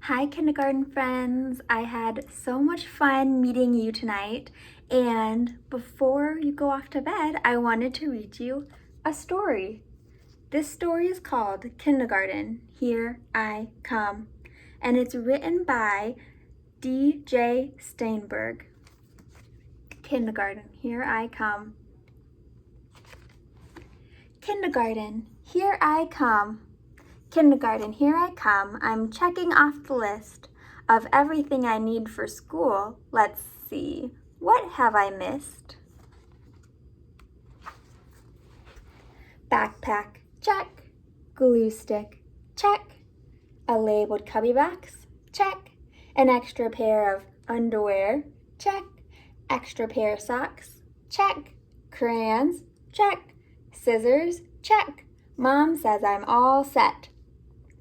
Hi, kindergarten friends. I had so much fun meeting you tonight. And before you go off to bed, I wanted to read you a story. This story is called Kindergarten, Here I Come. And it's written by D.J. Steinberg. Kindergarten, Here I Come. Kindergarten, here I come. Kindergarten, here I come. I'm checking off the list of everything I need for school. Let's see, what have I missed? Backpack, check. Glue stick, check. A labeled cubby box, check. An extra pair of underwear, check. Extra pair of socks, check. Crayons, check. Scissors, check. Mom says I'm all set.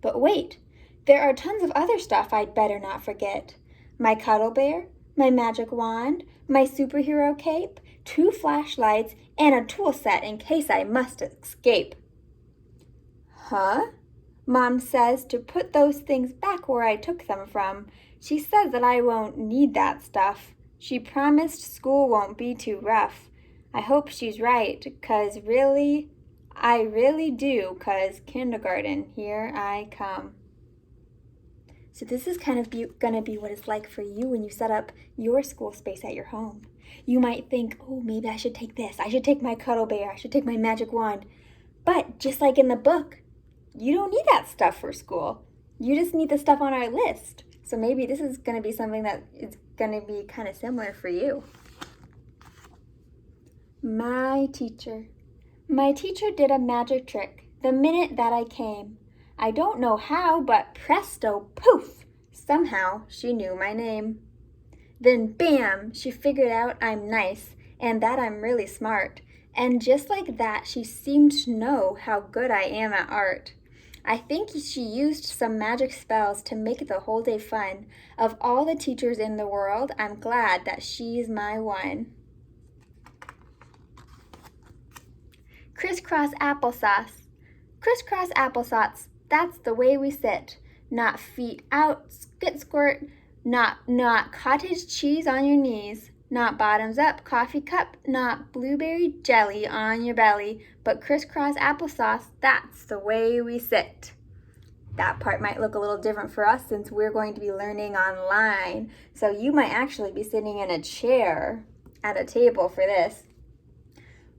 But wait, there are tons of other stuff I'd better not forget. My cuddle bear, my magic wand, my superhero cape, 2 flashlights, and a tool set in case I must escape. Huh? Mom says to put those things back where I took them from. She says that I won't need that stuff. She promised school won't be too rough. I hope she's right, 'cause I really do, 'cause kindergarten, here I come. So this is kind of gonna be what it's like for you when you set up your school space at your home. You might think, oh, maybe I should take this. I should take my cuddle bear. I should take my magic wand. But just like in the book, you don't need that stuff for school. You just need the stuff on our list. So maybe this is gonna be something that is gonna be kind of similar for you. My teacher. My teacher did a magic trick the minute that I came. I don't know how, but presto, poof, somehow she knew my name. Then bam, she figured out I'm nice and that I'm really smart. And just like that, she seemed to know how good I am at art. I think she used some magic spells to make the whole day fun. Of all the teachers in the world, I'm glad that she's my one. Crisscross applesauce. Crisscross applesauce, that's the way we sit. Not feet out, spit squirt, not cottage cheese on your knees, not bottoms up coffee cup, not blueberry jelly on your belly, but crisscross applesauce, that's the way we sit. That part might look a little different for us since we're going to be learning online. So you might actually be sitting in a chair at a table for this.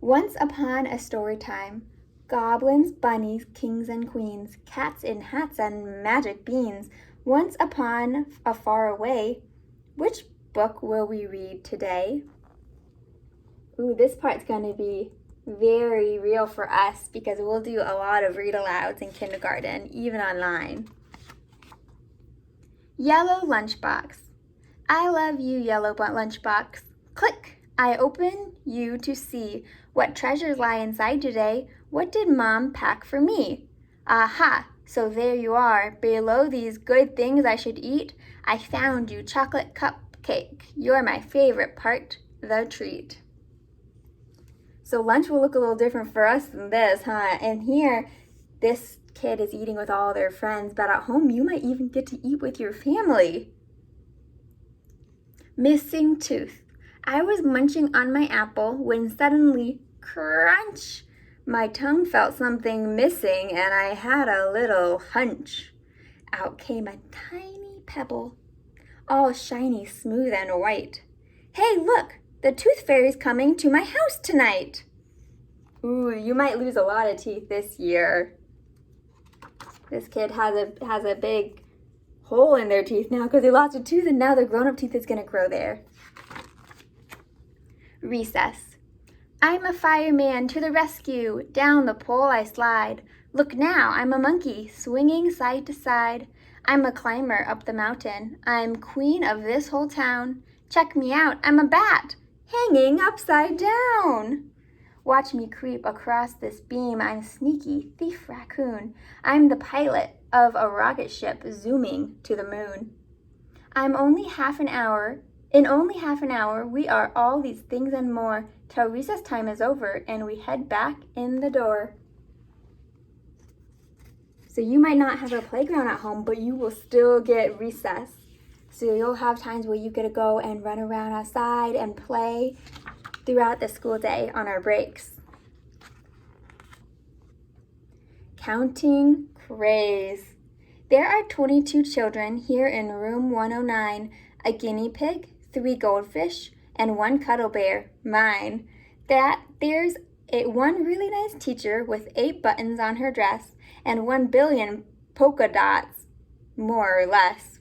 Once upon a story time, goblins, bunnies, kings and queens, cats in hats and magic beans. Once upon a far away, which book will we read today? Ooh, this part's going to be very real for us because we'll do a lot of read-alouds in kindergarten, even online. Yellow lunchbox. I love you, yellow lunchbox. Click. I open you to see what treasures lie inside today. What did Mom pack for me? Aha, so there you are. Below these good things I should eat, I found you chocolate cupcake. You're my favorite part, the treat. So lunch will look a little different for us than this, huh? And here, this kid is eating with all their friends, but at home you might even get to eat with your family. Missing tooth. I was munching on my apple when suddenly, crunch, my tongue felt something missing and I had a little hunch. Out came a tiny pebble, all shiny, smooth, and white. Hey, look, the tooth fairy's coming to my house tonight. Ooh, you might lose a lot of teeth this year. This kid has a big hole in their teeth now because they lost a tooth and now their grown-up teeth is gonna grow there. Recess. I'm a fireman to the rescue. Down the pole I slide. Look now, I'm a monkey, swinging side to side. I'm a climber up the mountain. I'm queen of this whole town. Check me out, I'm a bat, hanging upside down. Watch me creep across this beam. I'm sneaky thief raccoon. I'm the pilot of a rocket ship zooming to the moon. In only half an hour, we are all these things and more till recess time is over and we head back in the door. So you might not have a playground at home, but you will still get recess. So you'll have times where you get to go and run around outside and play throughout the school day on our breaks. Counting craze. There are 22 children here in room 109, a guinea pig, 3 goldfish, and 1 cuddle bear, mine. There's one really nice teacher with 8 buttons on her dress and 1 billion polka dots, more or less.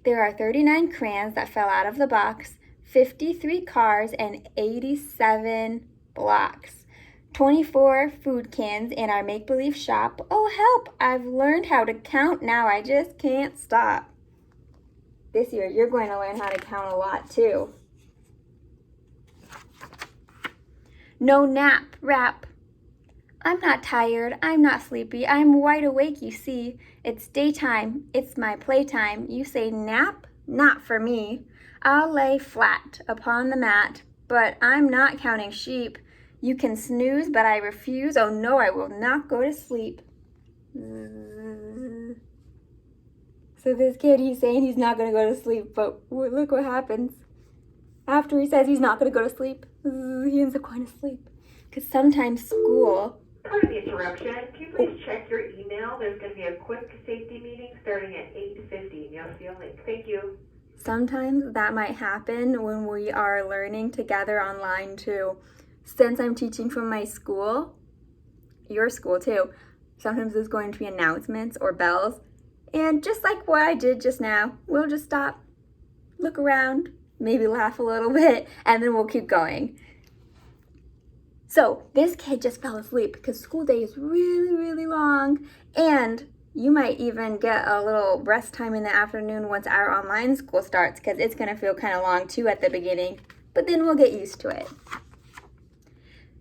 There are 39 crayons that fell out of the box, 53 cars, and 87 blocks. 24 food cans in our make-believe shop. Oh, help! I've learned how to count now. I just can't stop. This year, you're going to learn how to count a lot, too. No nap, rap. I'm not tired. I'm not sleepy. I'm wide awake, you see. It's daytime. It's my playtime. You say nap? Not for me. I'll lay flat upon the mat, but I'm not counting sheep. You can snooze, but I refuse. Oh no, I will not go to sleep. So this kid, he's saying he's not going to go to sleep, but look what happens. After he says he's not going to go to sleep, he ends up going to sleep. Because sometimes school... Part of the interruption, can you please check your email? There's going to be a quick safety meeting starting at 8:50. You'll see a link. Thank you. Sometimes that might happen when we are learning together online too. Since I'm teaching from my school, your school too, sometimes there's going to be announcements or bells. And just like what I did just now, we'll just stop, look around, maybe laugh a little bit, and then we'll keep going. So this kid just fell asleep because school day is really, really long, and you might even get a little rest time in the afternoon once our online school starts, because it's going to feel kind of long too at the beginning, but then we'll get used to it.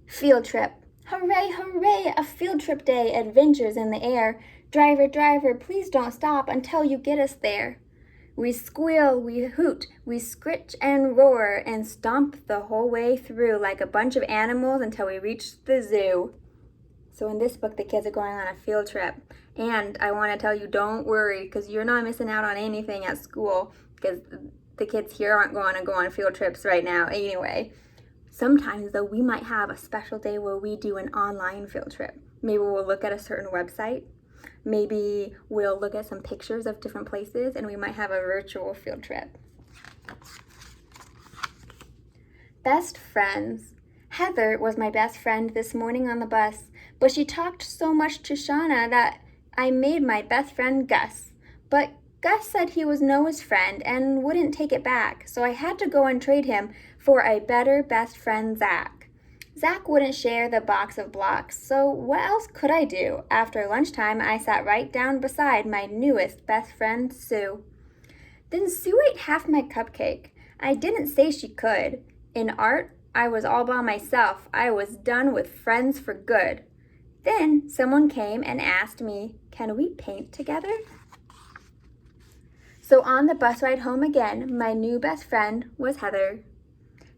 Field trip. Hooray, hooray, a field trip day, adventures in the air. Driver, driver, please don't stop until you get us there. We squeal, we hoot, we scritch and roar and stomp the whole way through like a bunch of animals until we reach the zoo. So in this book, the kids are going on a field trip. And I want to tell you, don't worry, because you're not missing out on anything at school, because the kids here aren't going to go on field trips right now anyway. Sometimes, though, we might have a special day where we do an online field trip. Maybe we'll look at a certain website. Maybe we'll look at some pictures of different places, and we might have a virtual field trip. Best friends. Heather was my best friend this morning on the bus, but she talked so much to Shauna that I made my best friend Gus. But Gus said he was Noah's friend and wouldn't take it back, so I had to go and trade him for a better best friend, Zach. Zach wouldn't share the box of blocks, so what else could I do? After lunchtime, I sat right down beside my newest best friend, Sue. Then Sue ate half my cupcake. I didn't say she could. In art, I was all by myself. I was done with friends for good. Then someone came and asked me, can we paint together? So on the bus ride home again, my new best friend was Heather.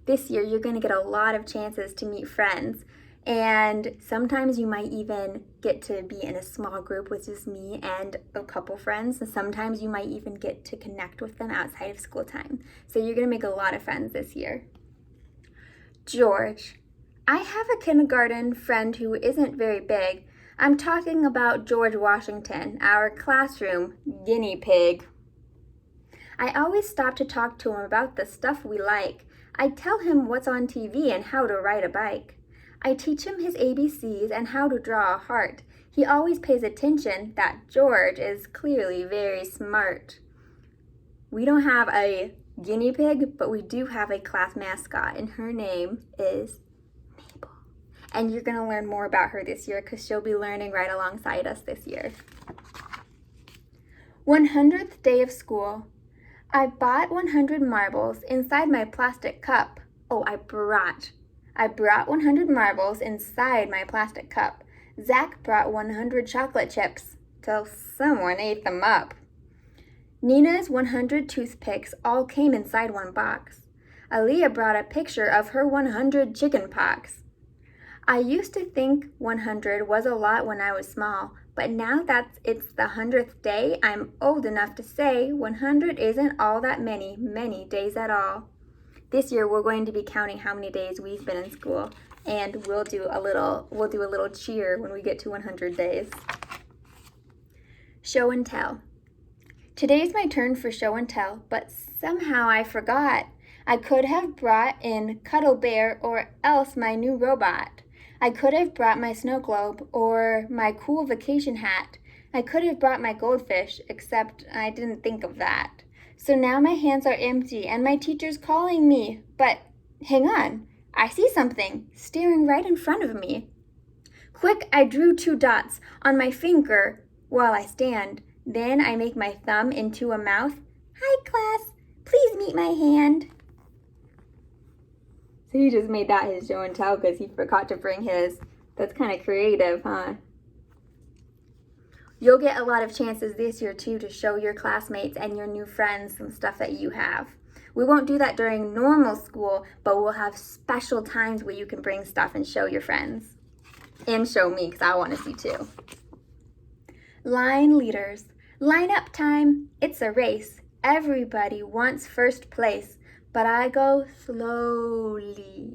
This year, you're going to get a lot of chances to meet friends. And sometimes you might even get to be in a small group with just me and a couple friends. And sometimes you might even get to connect with them outside of school time. So you're going to make a lot of friends this year. George. I have a kindergarten friend who isn't very big. I'm talking about George Washington, our classroom guinea pig. I always stop to talk to him about the stuff we like. I tell him what's on TV and how to ride a bike. I teach him his ABCs and how to draw a heart. He always pays attention that George is clearly very smart. We don't have a guinea pig, but we do have a class mascot, and her name is Mabel. And you're going to learn more about her this year because she'll be learning right alongside us this year. 100th day of school. I bought 100 marbles inside my plastic cup. Oh, I brought 100 marbles inside my plastic cup. Zach brought 100 chocolate chips till someone ate them up. Nina's 100 toothpicks all came inside one box. Aaliyah brought a picture of her 100 chicken pox. I used to think 100 was a lot when I was small, But now that it's the 100th day, I'm old enough to say 100 isn't all that many days at all. This year we're going to be counting how many days we've been in school, and we'll do a little cheer when we get to 100 days. Show and tell. Today's my turn for show and tell, but somehow I forgot. I could have brought in Cuddle Bear or else my new robot. I could have brought my snow globe or my cool vacation hat. I could have brought my goldfish, except I didn't think of that. So now my hands are empty and my teacher's calling me. But hang on, I see something staring right in front of me. Quick, I drew 2 dots on my finger while I stand. Then I make my thumb into a mouth. Hi, class, please meet my hand. So he just made that his show and tell because he forgot to bring his. That's kind of creative, huh? You'll get a lot of chances this year, too, to show your classmates and your new friends some stuff that you have. We won't do that during normal school, but we'll have special times where you can bring stuff and show your friends. And show me, because I want to see, too. Line leaders. Line up time. It's a race. Everybody wants first place. But I go slowly.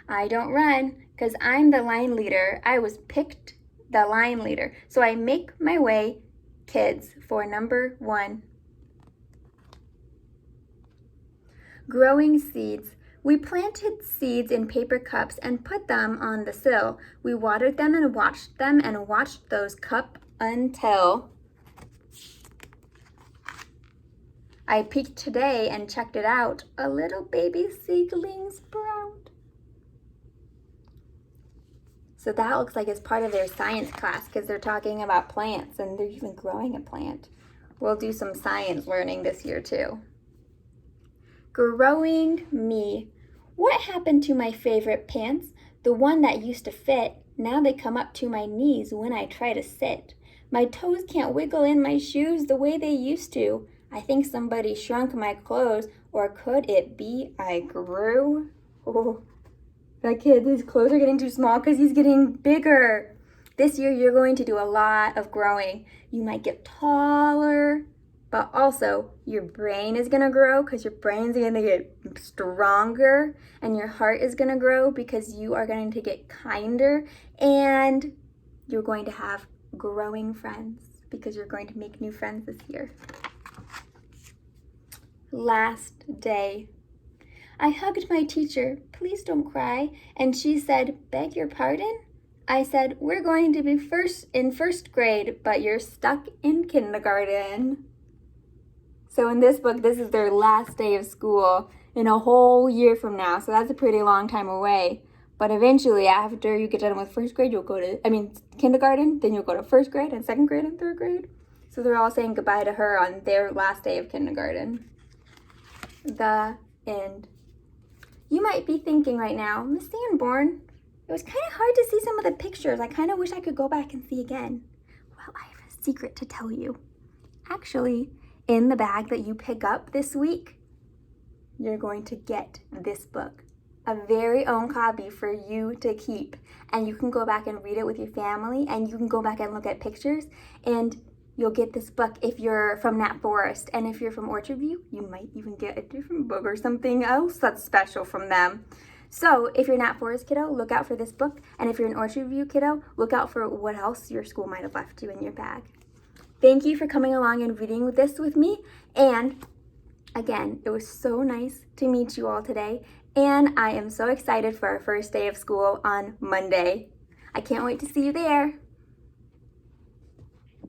I don't run, because I'm the line leader. I was picked the line leader. So I make my way, kids, for number 1. Growing seeds. We planted seeds in paper cups and put them on the sill. We watered them and watched those cups until I peeked today and checked it out. A little baby seedling sprout. So that looks like it's part of their science class because they're talking about plants and they're even growing a plant. We'll do some science learning this year too. Growing me. What happened to my favorite pants? The one that used to fit. Now they come up to my knees when I try to sit. My toes can't wiggle in my shoes the way they used to. I think somebody shrunk my clothes, or could it be I grew? Oh, that kid, his clothes are getting too small because he's getting bigger. This year, you're going to do a lot of growing. You might get taller, but also your brain is going to grow because your brain's going to get stronger, and your heart is going to grow because you are going to get kinder, and you're going to have growing friends because you're going to make new friends this year. Last day. I hugged my teacher, please don't cry, and she said, beg your pardon? I said, we're going to be in first grade, but you're stuck in kindergarten. So in this book, this is their last day of school in a whole year from now, so that's a pretty long time away. But eventually, after you get done with first grade, you'll go to, kindergarten, then you'll go to first grade and second grade and third grade. So they're all saying goodbye to her on their last day of kindergarten. The end. You might be thinking right now, Miss Sanborn, it was kind of hard to see some of the pictures. I kind of wish I could go back and see again. Well, I have a secret to tell you. Actually, in the bag that you pick up this week, you're going to get this book. A very own copy for you to keep. And you can go back and read it with your family, and you can go back and look at pictures, and you'll get this book if you're from Nat Forest. And if you're from Orchard View, you might even get a different book or something else that's special from them. So if you're a Nat Forest kiddo, look out for this book. And if you're an Orchard View kiddo, look out for what else your school might have left you in your bag. Thank you for coming along and reading this with me. And again, it was so nice to meet you all today. And I am so excited for our first day of school on Monday. I can't wait to see you there.